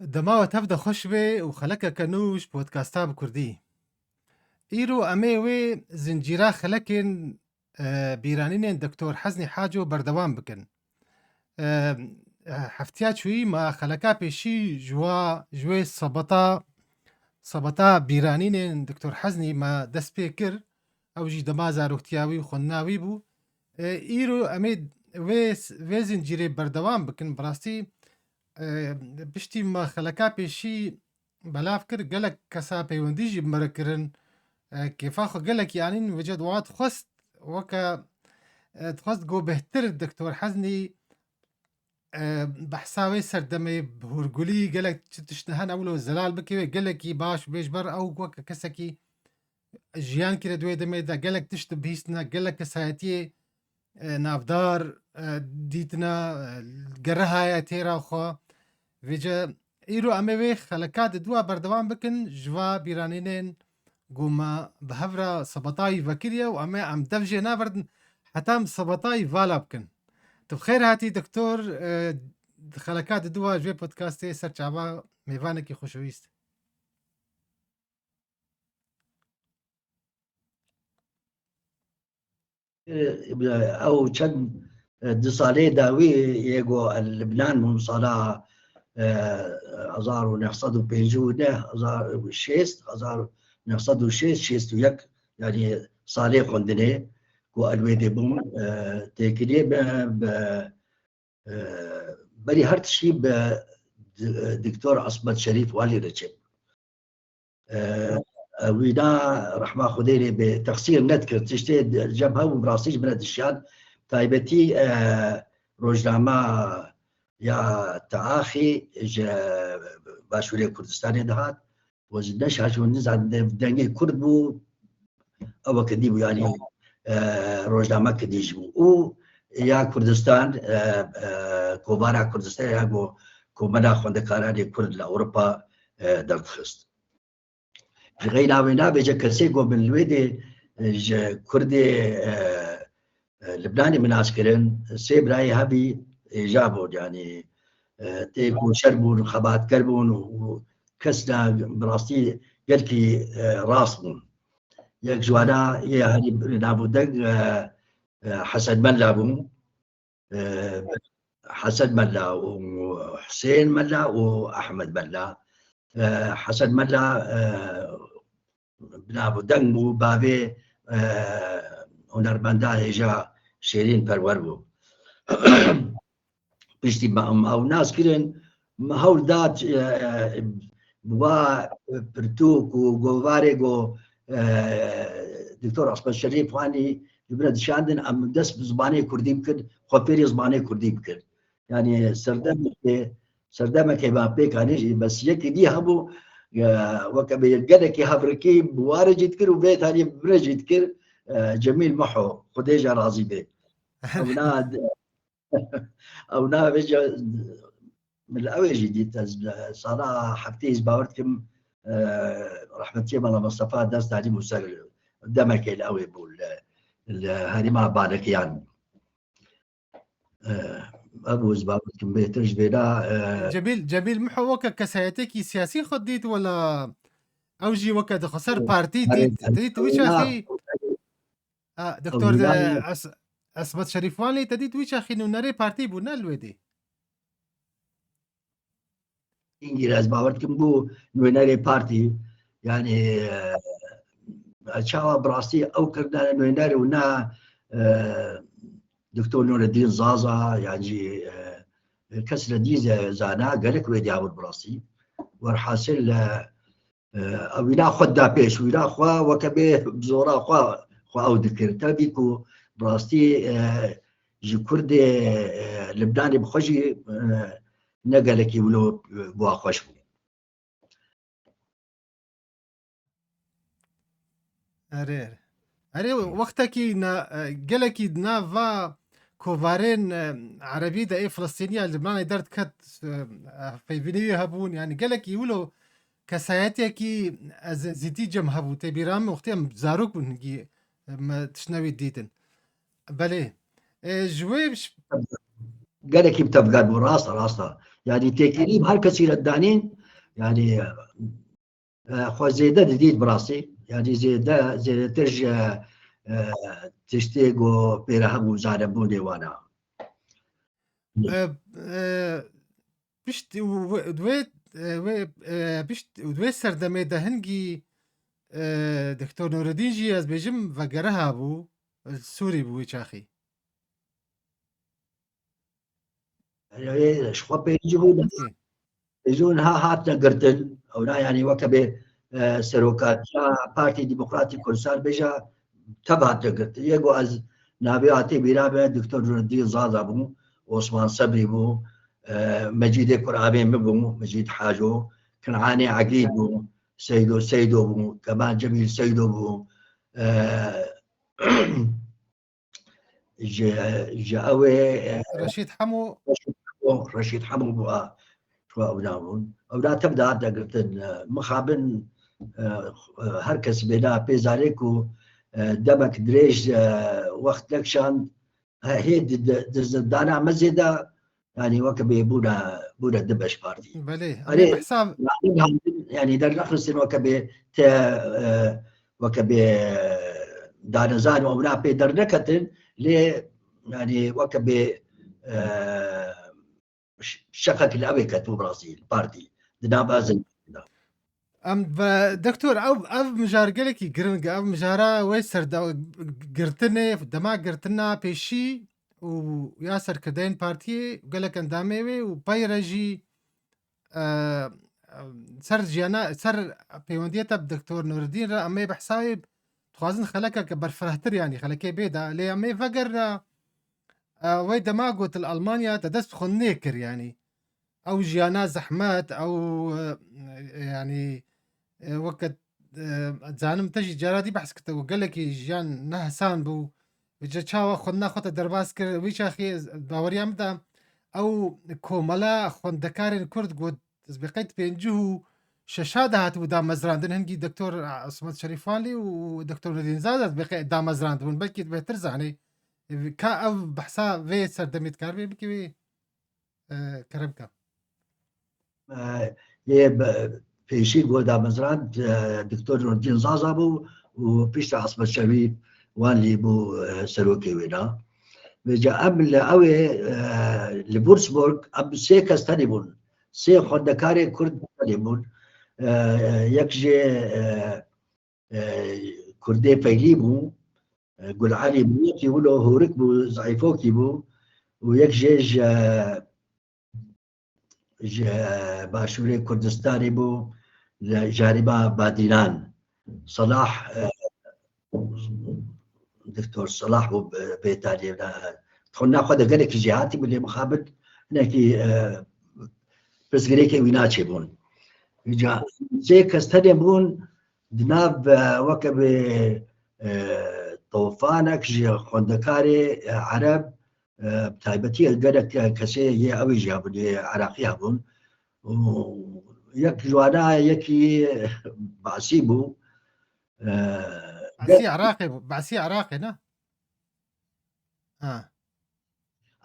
دماوة تبدا خوش بي وخلقها كنوش بودكاستا بكردي ايرو اميوي زنجيرا خلقين بيرانين دكتور حزني حاجو بردوام بكن حفتيات شوي ما خلقا بيشي جوي صبتا بيرانين دكتور حزني ما دس بيكر او جي دما زاروختياوي وخناوي بو ايرو اميد وي زنجيري بردوام بكن براستي پشتی ما خەلەکا پێشی بەلاف کرد گەلک کەسا پەیوەندیژی بمەرەکردن کێفاخۆ گەلک یانین وجە دوات خست وەکە دخواست گۆ بهتر دکتۆر حەزنی بەحساوی سەردەمەی هورگولی گەلک تشتە هەن ئەولۆ زەلال بکەوێ گەلێکی باش بێژبەر ئەو وەکە کەسێکی ژیان کرە دوێ دەمێدا گەلک تشت بیستنە گەلک کەسایەتیە نافدار دیتنە گەڕەهایە تێراخوا ویجا ایرو اموی خلکات دوا بردوام بکن جوا بیرانینین گوما بهفرا سبطای وکریه و اما ام دفجه ناوردن حتی ام سبطای والا بکن تو خیر هاتی دکتور خلکات دوا جوی پودکاستی سرچابا میوانه کی خوشویست او چند دو ساله داوی یگو لبنان من صلاة 1956 يعني صالح خوندنه کو الویده بوم تکلیه بری هر تشی به دکتور عصمت شریف والی رچب وینا رحمه خدایی به تقصیر نذکر تشتی جبهه و براسیج بند الشان تایبتی روزنامه یا تاخی باشوری کردستانی دهات وزنش هاشون نزعل دنگی کرد بو او کدی بو یعنی روزنامه کدیج بو او یا کردستان کوبارا کردستان یا بو کومنا خوندکارانی کرد لأوروپا درخست غیر آوینا بجا کسی گو من الویده کرد لبناني من عسكرين سيب راي هبي إجابه يعني تيكون شربون خبات كربون وكسنا براستي قلكي راسبون يك جوانا يعني نابو دق حسن ملا بون حسن ملا وحسين ملا وأحمد ملا حسن ملا بنابو دق بابي هنرمندا هجا شیرین پرور بو پشتی او ناس کرن هول داد بوا پرتوک و گوواره گو دکتور عصمت شریف وانی جبرد شاندن ام دست بزبانه کردی بکرد خوپیری زبانه کردی بکرد یعنی سردمه که با پیکانیش بس یکی دی هبو وکه یلگنه که هبرکی بواره جید کر و بیت هانی برجید کر جميل محو خديجة راضي به او نا بيجا من الاول جديد صراحه حفتيز باورتكم رحمتي الله مصطفى درس تعليم وسهل قدامك الاول بقول هذه ما بالك يعني ابوز باورتكم بيترج بلا جميل محو وكا كسايتك سياسي خديت ولا اوجي وكا دخسر بارتي ديت وش اخي دکتور عصمت شریفوانی تدید ویچ اخی نونره پارتی بو نلویدی اینگیر از باورتكم بو نونره پارتی يعني اشاوا براسي او كردنا نونره ونا دكتور نور الدين زازا يعني كسر دي زانا قالك ويدي عبد براسي ورحاصل او لا خدا بيش ولا خوا وكبه بزورا خوا او ذكر تابيكو براستي جي كرد لبناني بخوشي نقلك يولو بوا خوش بو اري وقتكي قالكي نافا كوفارين عربي دا اي فلسطينيه لبنان درت كت في فيديو هبون يعني قالك يولو كسايتي زيتي جم هبو تبيرام وقتها زاروك بنجي ما تشنوي ديتن بله جويبش قالك بتبقى براسه يعني تكريم هر كسي ردانين يعني خو زيادة جديد براسي يعني زيادة ترجع تشتيقو بيرهم وزاربوني وانا بشت دويت بشت دويت سردمه ده هنگی دكتور نور الدين جي از بيجم وگرها بو السوري بو چاخي يعني شخوا بيجيبون اوكي يجون هاتنا قرتل او لا يعني وكبه سروكات بارتي ديمقراطي كردستان بيجا تبعت قرتل يقو از نابياتي بيرابه دكتور نور الدين زازا بو وعثمان صبري بو مجيد كرابي بو مجيد حاجو كنعاني عقيل بو سيدو بو كمان جميل سيدو بو جاوي رشيد حمو رشيد حمو بو شو أبناون أبنا تبدأ هذا قلت مخابن هركس بنا بيزاريكو دمك دريج وقت لكشان هي دانا مزيدا يعني وكبي بونا دبش بارتي بليه أمي بحساب يعني در نخلص وكبي وكبي دانا زان وأبنا بي در نكتن لي يعني وكبي شقك الأوي كتو برازيل بارتي دنا بازن ام دكتور او مجار قالك يقرن او مجارا ويسر قرتني دما قرتنا بيشي وياسر كدين بارتي قالك اندامي وبايرجي سر جيانا سر بيونديتا بدكتور نور الدين را امي بحسايب توازن خلكك برفرهتر يعني خلكي بيدا لي امي فقر وي دما قلت الالمانيا تدس خنيكر يعني او جيانا زحمات او يعني وقت زانم تجي جرادي بحث كتب وقال لك جيان نهسان بو بجا تشاو خدنا خط درباس كر ويش اخي باوريام دا او كوملا خندكار كرد قد تسبقيت بينجو ششاده هات ودا مزران دن هنجي دكتور عصمت شريفانلي ودكتور ندين زاد بقي دا مزران دون بلكي بهتر يعني كا او بحثا في سردميت كاربي بكي كرمكا بيشي قودا مزران دكتور نور الدين زازا بو وبيشتا عصمت شريف وان بو سروكي وينا بجا أمل أوي لبورسبورغ أم سيكاس تانيبون سي خندكاري كرد تانيبون يكجي كردي فيليبو قل علي بوكي ولو هورك بو ضعيفوكي بو ويكجي باشوري كردستاني بو جانبا بادينان صلاح دكتور صلاح بو بيتالي تخلنا خذ قالك جهاتي باللي مخابط نكي بس قالك ويناتشي بون جا زي كستدي بون دناب وكب طوفانك جي خندكاري عرب بتايبتي قالك كسي هي اوي جابوا عراقي هبون ويك جوانا يكي بعسيبو بعسي عراقي نا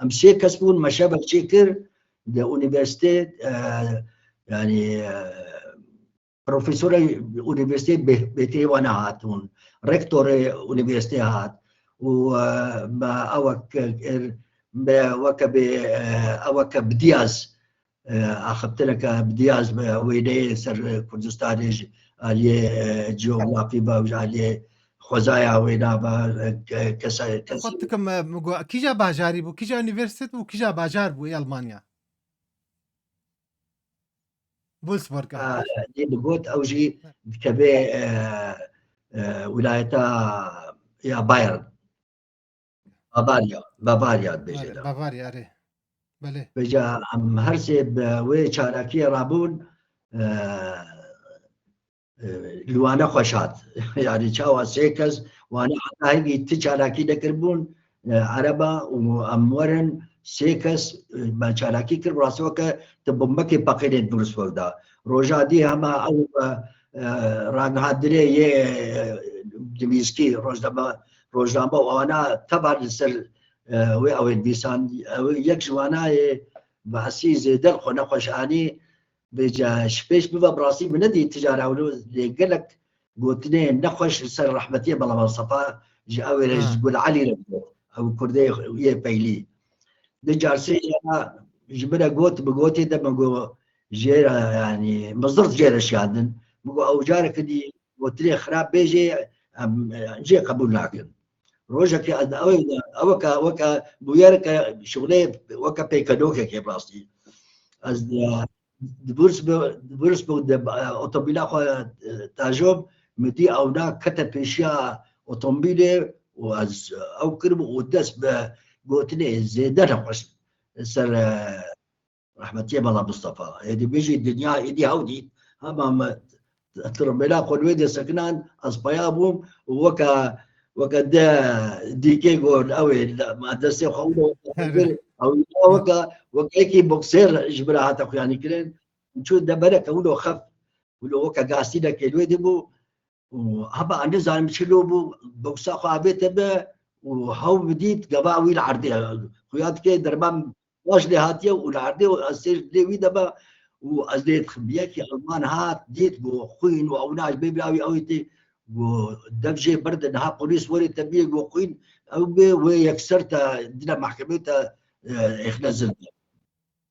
امسي كسبون مشابه شكر ده يونيفرسيتي يعني بروفيسور يونيفرسيتي بيتي وانا هاتون ريكتور يونيفرسيتي هات وما اوك بدياز اخذت لك بدياز ويدي سر كردستان عليه جيوغرافي باوج عليه خزايا وينا با كسا خدتكم كيجا باجاري بو كيجا يونيفرسيتي وكيجا باجار بو المانيا بولسبورغ دي بقول اوجي كبي ولايتا يا بايرن بافاريا بيجي بافاريا اري بله بجا ام هرسي وي چاراكي رابون لوانا خوشات يعني چاوا سيكز وانا حتى هيجي تشاراكي دكربون عربا وامورن سيكس ما چاراكي كر براسوك تبمكي باقين درس ودا روجا دي هما او ران هادري يه دميسكي روجنامه وانا تبع السر وي او بيسان يك جوانا باسي زيدل خو نخوش اني بجا شبيش ببا براسي من ندي التجاره ولو قال لك قلت لي نخوش سر رحمتي بلا مصطفى جاوي يقول علي او كردي ويا بيلي دجارسي انا جبنا قوت بقوتي دم جيرا يعني مصدر جيرا شادن او جارك دي قلت لي خراب بيجي جي قبول لكن روجك اوكا بويرك شغلي وكا بيكادوكا كي براسي از دبرس بود اوتومبيلا خو تاجوب مدي او دا كتب اشياء اوتومبيل واز او كرب ودس قلت لي زيدنا قش سر رحمتي الله مصطفى هذه بيجي الدنيا ايدي هودي اما ترميلا قلويدي سكنان اصبيابهم وكا ديكي قول اوي ما دسي خولو او وكا بوكسير جبرها تاخو يعني كلين نشوف دبرك ولو خف ولو وكا قاسينا كيلويدي بو وهبا عندي زعل مشلو بو بوكسا خو عبيت به وهو بديت قباوي العرضيه خويات كي دربان واش لي هاتيه والعرضيه والسير لي دبا وازيت خبيك يا المان هات ديت بو خوين واوناج بيبي اويتي ودبجي برد انها بوليس وري تبيق وقين او بي ويكسرت دنا محكمتها اخنزل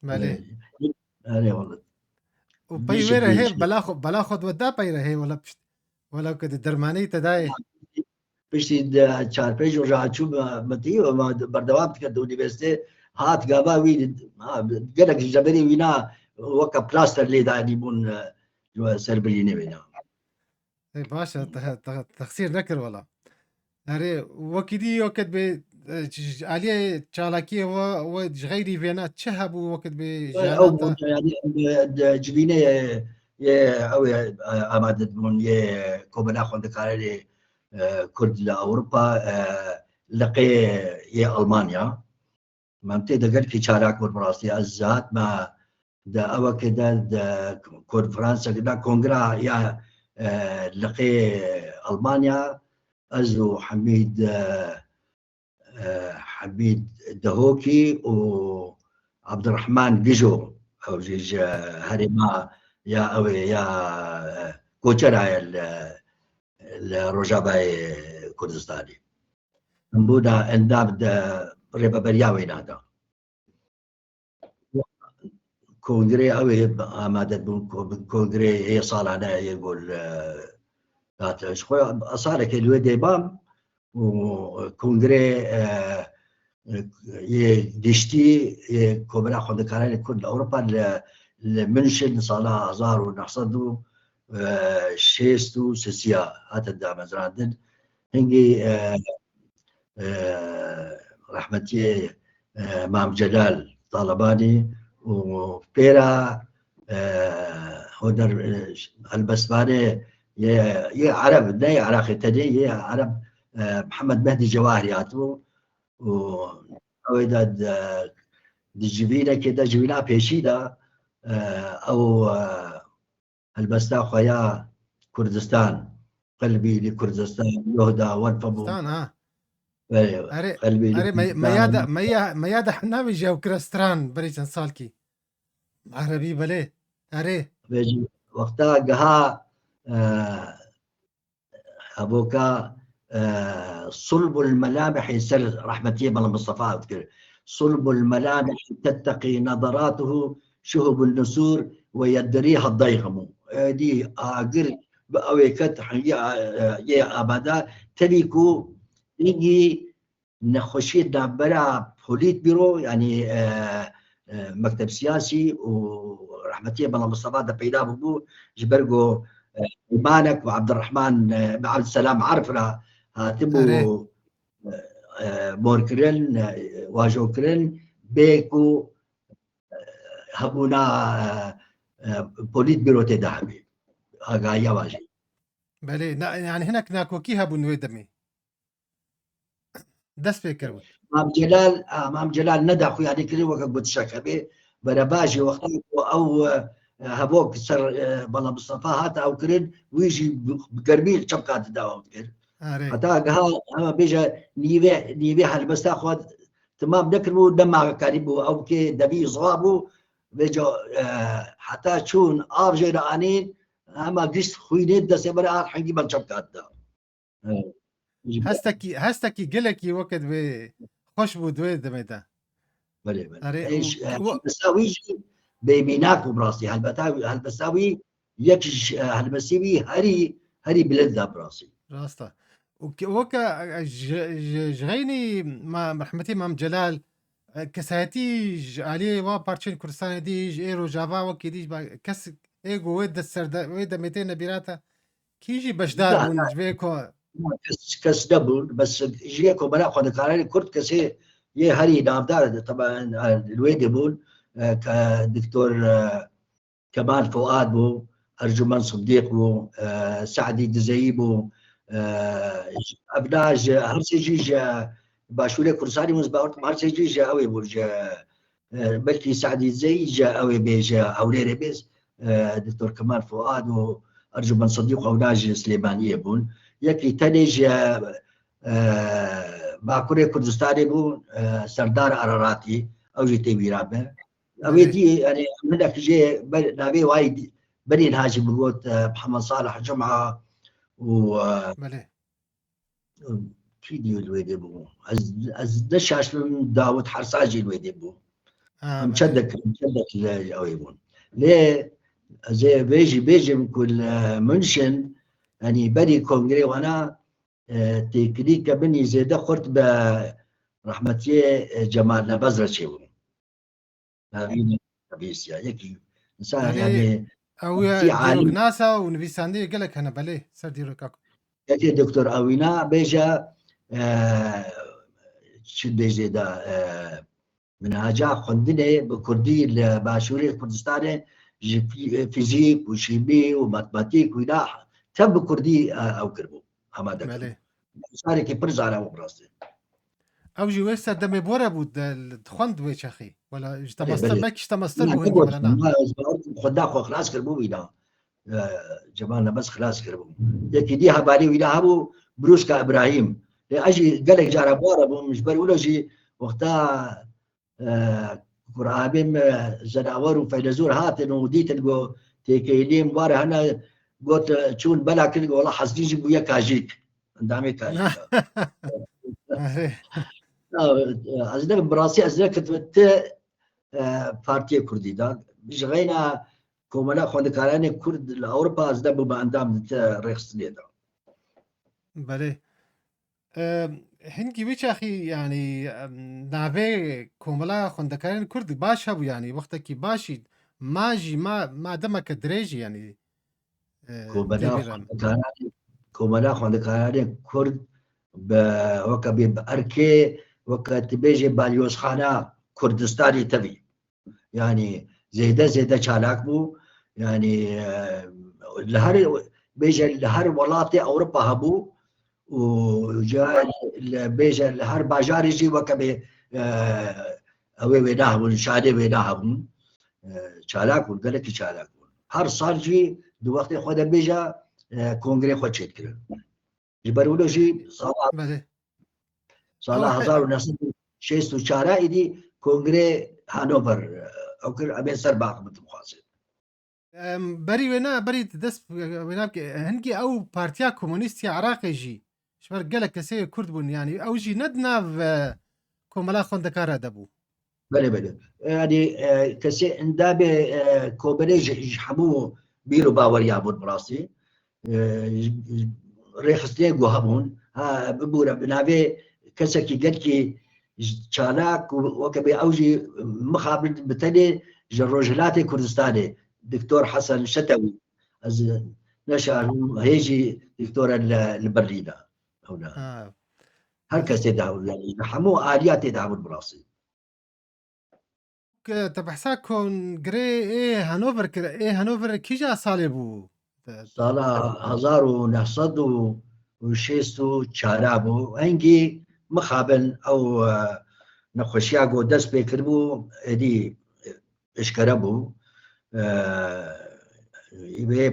مالي انا والله وبيويره هي بلاخد ودا بيره هي ولا كده درماني تداي پشتی چار پیش راه چوب متی و بردوام کرد یونیورسیته هات گابا وی گلک جبری وینا وکا پلاستر لی دانی بون سربلینه وینا باشا تخسير نكر والله هري وكدي وقت ب عليه تشالاكي وغيري فينا تشهب وقت او يعني جبينه يا او امادت من يا كوبنا خوند كاري كرد لاوروبا لقي يا المانيا ما متى قال في شارع كور براسي الزات ما دا او كده دا كور فرنسا كده كونغرا يا لقي المانيا ازو حميد دهوكي وعبد الرحمن جيجو او جيج هريما يا او يا كوتشرا الرجاباي كردستاني نبودا انداب ريبا برياوي نادا كونغري او امادت بون كونغري هي صالحنا يقول ذات شوي صارك الودي بام وكونغري دشتي كوبرا خد كارين كل اوروبا لمنشن صالح ازار ونحصدو شيستو سيسيا هذا الدعم زراندن هنجي رحمتي مام جلال طالباني وبيرا هدر البسباني يا عرب لا عراقي تدي يا عرب محمد مهدي جواهري عطو وإذا دجبينا كده جبينا بيشيدا أو البستا خويا كردستان قلبي لكردستان يهدى والفمو قلبي أري ميادا حنامي جاو كرستران بريسان سالكي عربي بلي أري بيجي وقتها قها أبوكا صلب الملامح يسر رحمتي بلا مصطفى أذكر صلب الملامح تتقي نظراته شهب النسور ويدريها الضيغم دي أقر بأويكت يا أبدا تليكو يجي نخشيت نبرا بوليت بيرو يعني مكتب سياسي ورحمتي بلا مصطفى ده بيدا بو جبرجو إيمانك وعبد الرحمن عبد السلام عرفنا هاتبو موركرين واجوكرين بيكو هبونا بوليت بيرو تدعمي هاي واجي بلي يعني هناك ناكوكي هبو نويدمي دس فكر مام جلال ندى خويا هذيك اللي وقت بتشكى برباجي وقتها او هبوك سر بلا مصطفى هات او كرين ويجي بقربيل شبكات الدواء كر حتى ها بيجا نيبي هالبس تاخذ تمام نكربو دماغ كاريبو أو كي دبي صغابو بيجو حتى تشون آرجي رانين أما قشت خوينيد دا سيبرا حقي من شبكات دا هستكي جلكي وقت به خوش بود دوی دمیده. بله آره ايش هالبساوي بيميناك وبراسي هالبساوي يكش هالبسيوي هري بلد براسي راسته وكا جغيني ما رحمتي مام جلال كساتي عليه وا بارتشين كردستان دي ايرو جافا وكي دي كس ايجو ود السرد ود 200 نبيراتا كيجي بشدار بون جبيكو كس دبل بس جيكو بلا خد قرار كرد كسي يه هري نافدار طبعا الويدي بون كدكتور كمال فؤاد بو أرجمان صديق بو سعدي دزيبو أبناج هرسيجي باشولي كرساني مزباورت هرسيجي جا أوي برجا بلكي سعدي زي جا أوي بيجا أوليري بيز دكتور كمال فؤاد وأرجمان صديق أبناج سليمانية بون يكي تانيج باكوري كردستاني بون سردار أراراتي أو جي بيرابه أوي دي يعني منك جي نابي وايد بني الهاجي بقوت محمد صالح جمعة و فيديو الويدي بو از دشاش من داود حرساجي الويدي بو مشدك قوي بون ليه زي بيجي من كل منشن يعني بني كونغري وانا تكنيك بني زي ده خرت برحمتي جمال نبزرة شيء هذه بيسيا يكي انسان يعني او ديروك ناسا ونفيساندي قال لك انا بليه صار ديروك اكو يكي دكتور اوينا بيجا شد بيجي دا منهاجا خندني بكردي باشوري كردستان فيزيك وشيمي وماتماتيك ولا تم كردي او كربو اما ده صار كي برزانا وبراسي او جي ويسا دمي بورا بود خند ويش اخي ولا اجتمستر ما اجتمستر بو هنجي ولا نا خدا خو خلاص كربو ويدا جمالنا بس خلاص كربو يكي دي هبالي ويدا هبو بروسكا ابراهيم اجي قالك جاربوره بو مش بقول جي وقتها قرابم زناور وفيلزور هاتن وديت الجو تيكيليم باره انا قلت شون بلا كل والله حسدين جيبوا يا كاجيك عندامي كاجيك ازدك براسي ازدك كتبت بارتي كردي دا بجغينا كوملا خوندكاراني كرد لاوروبا ازدك باندام ريخس ليدا بله هنگی ویچ اخی يعني نابه کوملا خوندکاران کرد باش هبو يعني وقتا کی باشید ماجی ما دمك دريجي يعني کوملا خوندکاران کرد وكا بأركي وكا تبيجي باليوس خانة كردستاني تبي يعني زيدا شالاك بو يعني لهر بيجي لهر ولاطي أوروبا هبو وجاء بيجي لهر باجار يجي وكا بي أوي ويناهبون شادي ويناهبون شالاك بو قالك شالاك بو هر صار جي دو وقت خود بيجا كونغري خود شيت كرن جبرولوجي صلاح 1964 ايدي كونغري هانوفر او كر ابي سر باق متمخاصم بري وينا بري تدس وينا هنجي او بارتيا كومونيستي عراقي جي شبر قالك كسي كرد بون يعني او جي ندنا كوملا خوندكار دبو بله يعني كسي اندابي كوبريج حمو بيرو باور يابون براسي ريخستي جوهبون ها ببورا بنابي كسكي قلكي شالاك وكبي اوجي مخابل بتالي جروجلاتي كردستاني دكتور حسن شتوي از نشر هيجي دكتور البريده هنا هركز يدعو يعني حمو اليات يدعو براسي تبحثاكم جري ايه هانوفر كيجا صالبو صالة 1964 بو هنگی مخابن او نخوشیاگو دست بکربو ادی اشکره بو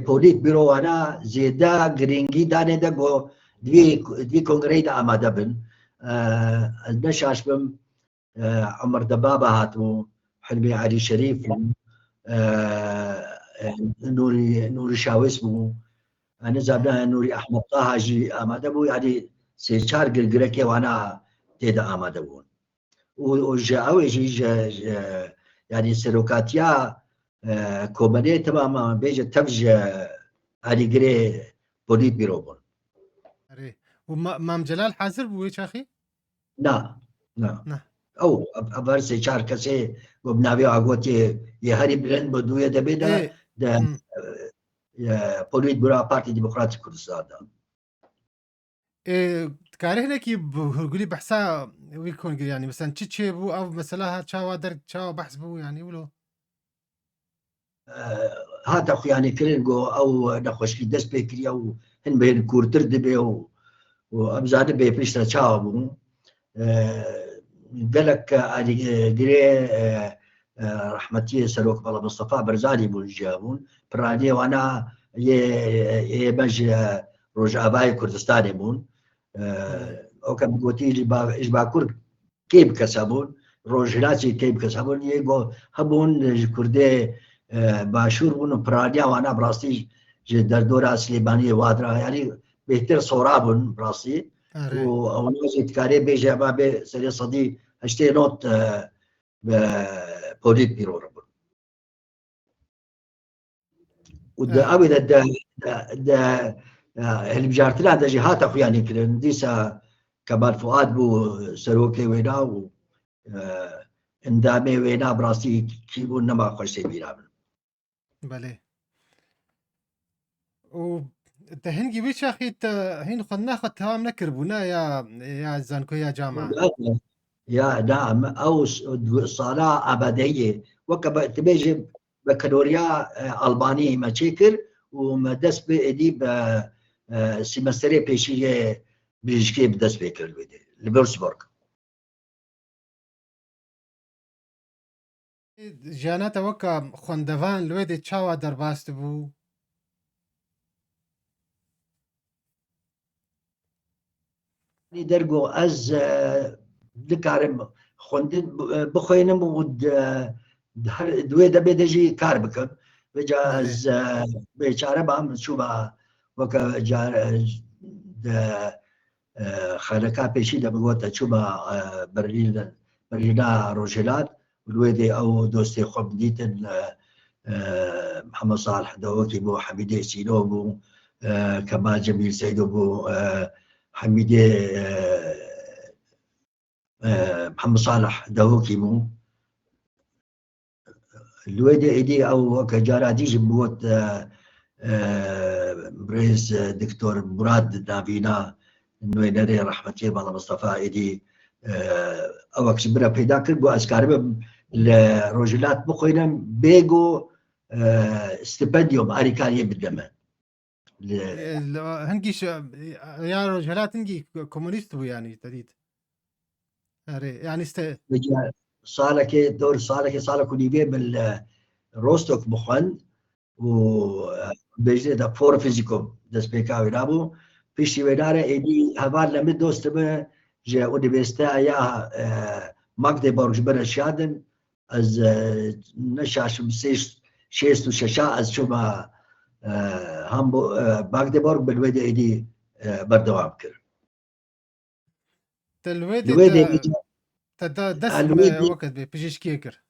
پولیت بیرو وانا زیده گرینگی دانه ده گو دوی کنگره ده آماده بن نشاش بم عمر دبابة هاتبو، حلمي علي شريف بو، نوري شاوس بو، أنا زابنا نوري أحمد طه جي آماده بو، يعني سيشار قرقركي وانا تيدا آماده بون. وجاوي جي يعني سلوكاتيا كومني تماما بيجي تفج هاريقري بوليت بيروبون. ومام جلال حاضر بو هيك اخي؟ لا او ابر سيشار كسي وبنابي اغوتي يهري بلند بدويه دبيدا ده بوليت بيرو بارتي ديمقراطي كردستان ده. كاره هناكي بقولي بحسا ويكون يعني مثلا تشي بو او مثلا تشاوا در تشاوا بحث بو يعني ولو هذا اخو يعني كلينجو او نخوش دس بكري او هن بين كورتر دبي وابزاد بي فيش تشاوا بو قالك علي قري رحمتي سلوك بالله مصطفى برزاني بو جابون براني وانا يبج رجع باي كردستاني بون او كان بقولي ايش باكل كيف كسبون روجلاتي كيف كسبون يجو هبون كردي باشور بون برانيا وانا براسي در دور سليمانيه وادرا يعني بهتر صورابون براسي ونوزي تكاري بيجي ما بي سري صدي اشتي نوت بوليت بيرو ربون ودا ابي دا اللي بجارتنا دا جهات اخو يعني كلن ديسا كمال فؤاد بو سروكي وينا و اندامي وينا براسي كيبو نما خوش سيبينا بله و تهنجي ويش اخي هين خدنا خد تمام نكربونا يا زانكو يا جامعه يا نعم او صلاة ابديه وكبا تبيجي بكالوريا الباني ما تشكر وما دس بيدي سيمستري بيشي بيجي بدس بيكر لبرسبورغ جاناتا وكا خوندوان لويدي تشاوا درباست بو درجو از دكارم خوندن بخوينم ود دوي دبي دجي كاربكم بجاز بيشاره بام شو با وكا جار خلكا بيشي دبغوتا شو با برلينا روجلات الويدي او دوستي خوب ديتن محمد صالح دوكي بو حميدي سينو بو كمال جميل سيدو بو حميدي محمد صالح دوكي بو الويدي ايدي او كجاراتي جبوت بريز دكتور مراد نافينا نوينري رحمتي بالله مصطفى ايدي او كبره پیدا کرد بو اسكارب الروجلات بخوينم بيجو استبديوم اريكانيه بالدم هنجي يا رجالات هنجي كومونيست بو يعني تديد يعني صالك دور صالك ونيبي بالروستوك بخوان و بيجي دا فور فيزيكوم دس بيكاوي نابو فيشي وينارة ايدي هبال لمد دوست به جا اونيفرسيتا يا ماغديبورغ جبر شادن از نشاشم شيستو شاشا از شما هامبو ماغديبورغ بالويدي ايدي بردوام كر الويدي دس وقت بيجيش كيكر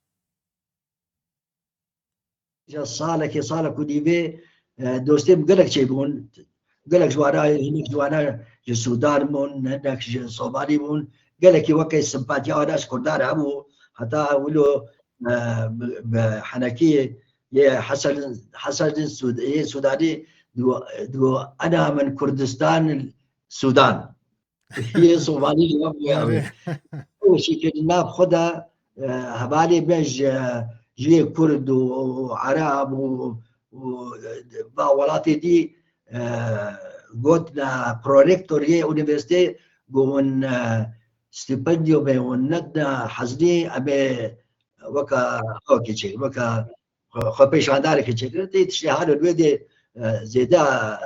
جا صالك ونيبي دوستي مقلق شي بون قالك جوانا هناك جوانا جو السودان مون هناك جو الصومالي مون قالك وكي سمباتيا ناس كردار عمو حتى ولو بحنكية يا حسن السوداني دو انا من كردستان السودان هي صومالي جواب وشي كنا بخدا هبالي بج جي كرد وعرب وولاتي دي قلنا بروريكتور هي يونيفرسيتي قومن ستيبنديو بيوندنا حزني ابي وكا اوكي شيء وكا خبيش عندك شيء دي تشهاد الودي زيدا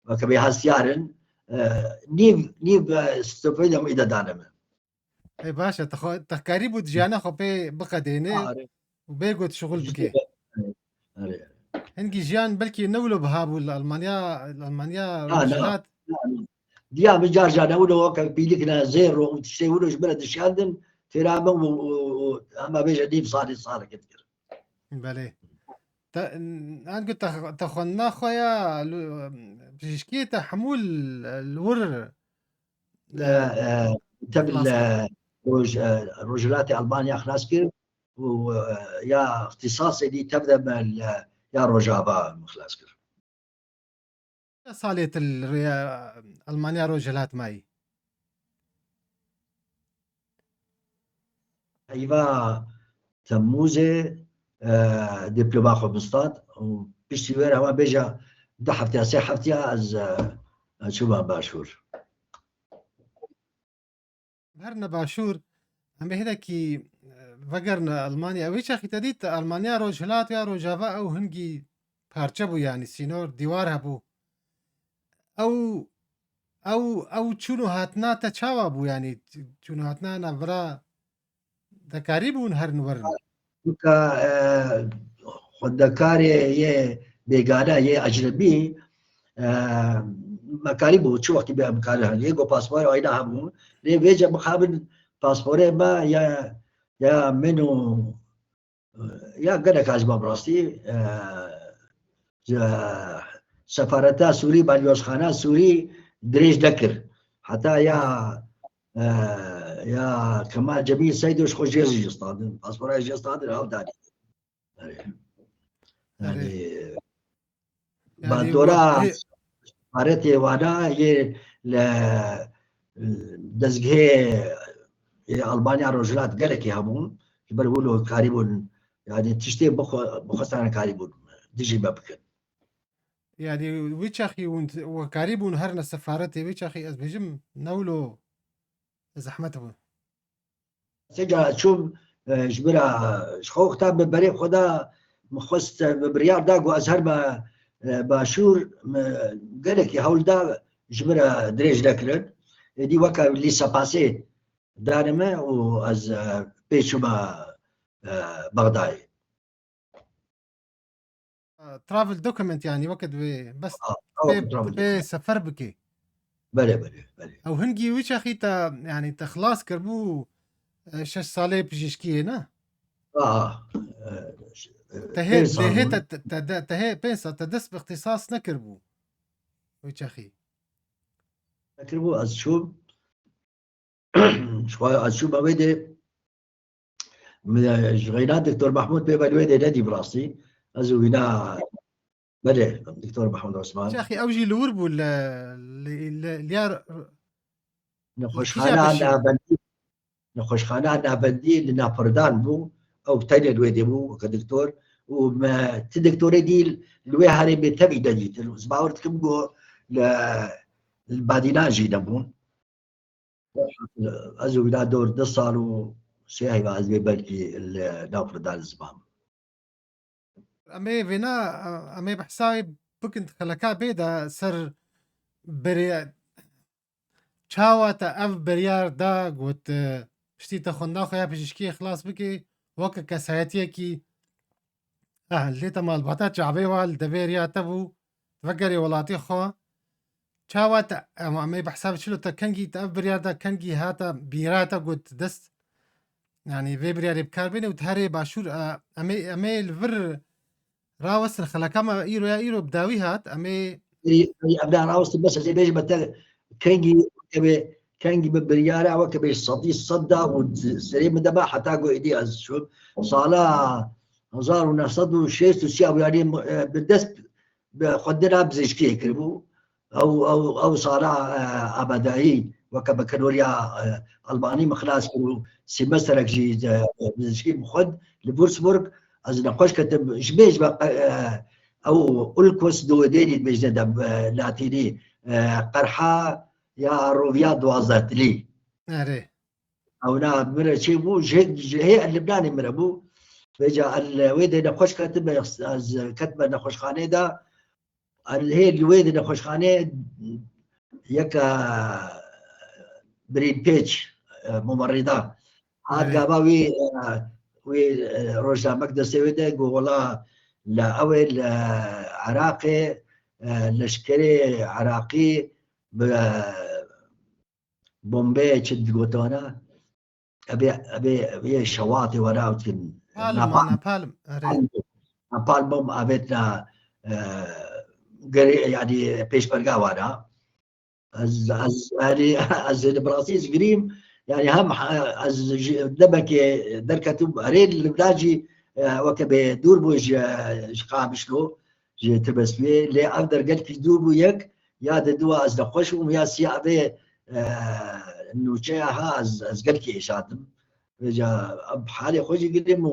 وكا بيهاسيارن نيب ستيبنديو اذا دانم اي باشا تخكاري بود جيانا خو بي بقدينه وبيقود شغل بكي هنجي جيان بلكي نولو بهابو الألمانيا رجلات ديا بجار جانا ولو كان بيلكنا زيرو وتشتي ولو جبلت الشاندن ترامه اما بيجا ديب صار كتير بله أنا قلت تخونا خويا بشكي تحمول الور تبل رجلات ألمانيا خلاص كير ويا اختصاصي دي تبدا يا رجابا خلاص كير صالت ألمانيا رجلات ماي ايوا تموزه دبلوما خبستاد وبيشتي وير هوا بيجا ده حفتي سي حفتي از شو باشور هرنا باشور هم هداكي فقرنا ألمانيا ويش أخي تديت ألمانيا رجلات يا رجافا أو هنجي بارچبو يعني سينور ديوار هبو او چونو هاتنا تچاوا بو يعني چونو هاتنا نورا دكاري بون هر نورن وكا خدكاري يه بيغانا يه اجنبي مكاري بو شو وقت بيا مكاري يجو باسبور اينا همون ليه بيجا مقابل باسبوري ما يا منو يا قد كازما براستي سفارتا سوري باليوسخانه سوري دريج دكر حتى يا كمال جميل سيدوش خوش جيزي يصطادن باسبوري يصطادن او داني يعني بانتورا مارتي وانا ي دزغه ألمانيا رجلات قالك همون يقولوا قريبون يعني تشتي بخصنا قريبون ديجي بابكن يعني ويتشاخي وقريبون هرنا السفارتي ويتشاخي از بجم نولو زحمته سجا شوم جبرا شخو ختاب ببري خدا مخص ببريار داغو ازهر ما باشور قالك هول دا جبرا دريج دكرن دي وكا اللي ساباسي دارما واز بيشوما بغداي ترافل دوكيمنت يعني وقت بس بي سفر بكي بله او هنجي ويش اخي تا يعني تخلاص كربو 6 سالي بجيشكي نا تهي بينسا تدس باختصاص نكربو ويش اخي نكربو از شو شوية از شو بويدي غينا دكتور محمود بيبا الويدي نادي براسي ازو هنا بله دكتور محمود عثمان يا اخي اوجي لوربو اللي نخوشخانه عندنا بندي لنا فردان بو او تاني الويدي بو كدكتور وما تدكتوري دي الوي هاري بتبي دجيت الاسبوع تكبو للباديناجي دبون ازو بلا دور دصالو سيهي بعد بلكي النافردان الزبام امي فينا امي بحساي بكنت خلكا بيدا سر بري چاواتا اف بريار دا قوت پشتی تخوندا خویا پشکی خلاص بکی وکا کسایتیه کی لیتا مال باتا چعبی وال دبیریا تبو تفکری ولاتی خوا چاواتا امی بحساب شلو تا کنگی تا اف بريار دا کنگی هاتا بیراتا قوت دست يعني في برياري بكار بيني وتهري باشور امي الفر راوس خلكا ما ايرو يا ايرو بداوي هات امي ابدا راوس بس زي بيجي بتا كانجي ببريارة او كبي صدي صدا وسريم دبا حتى قو ايدي از شو صالا هزار ونصد وشيست وسياب يعني بالدس بخدنا بزيشكي كربو او صالا ابداي وكبكالوريا الباني مخلاص كرو سيمسترك جي بزيشكي مخد لبورسبورغ از نقاش كتب جبيج او الكوس دو ديني بجدد لاتيني قرحه يا روفيا دوازاتلي اري او نا مرة شيء مو هي اللبناني مرة مو بيجا الويد نخش كتب كتب نخش خانه دا هي الويد نخش خانه يكا برين بيج ممرضة هاد بله قابا وي روجا مقدسي ويدا والله لا أول عراقي لشكري عراقي بومبي تشد قوتونا أبي شواطئ وراوتين بالم نابال أنا بالم أري نابال بوم أبيتنا يعني بيش برقا ورا از يعني از براسيس قريم يعني هم از دبك دركتب اريد البلاجي وكبه دور بوج قابشلو جي تبس بي لي اقدر قلت دور بو يك يا دوا از دخوشم يا سيا بي انه شيها از قلت شاتم جا بحالي خوشي قديم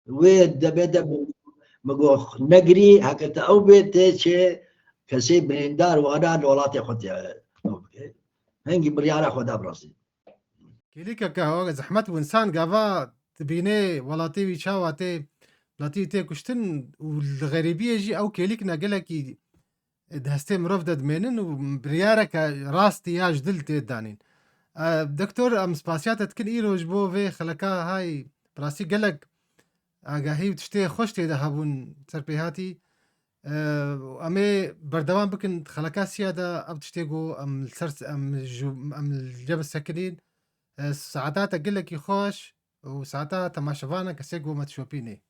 ويد دبدا مقو نقري هكذا او بيت شيء كسي بريندار وانا الولاتي خدي هنجي بريارة خدا براسي كليكا كهو زحمت وإنسان قافا تبيني ولاتي ويشاواتي لاتي تي كشتن والغريبية جي أو كليكنا قالك دهستي مرف دمينن وبريارك راستي يا جدل تدانين دكتور ام سباسيات تكن ايروج بو في خلكا هاي براسي قالك اگاهی تشتي خوش تي دهبون تربيهاتي امي بردوان بكن خلكا سيادة اب تشتيقو ام السرس ام الجبل السكنين ساعتها قالك يخوش وساعتها تماشفانا كسيقو ما تشوبيني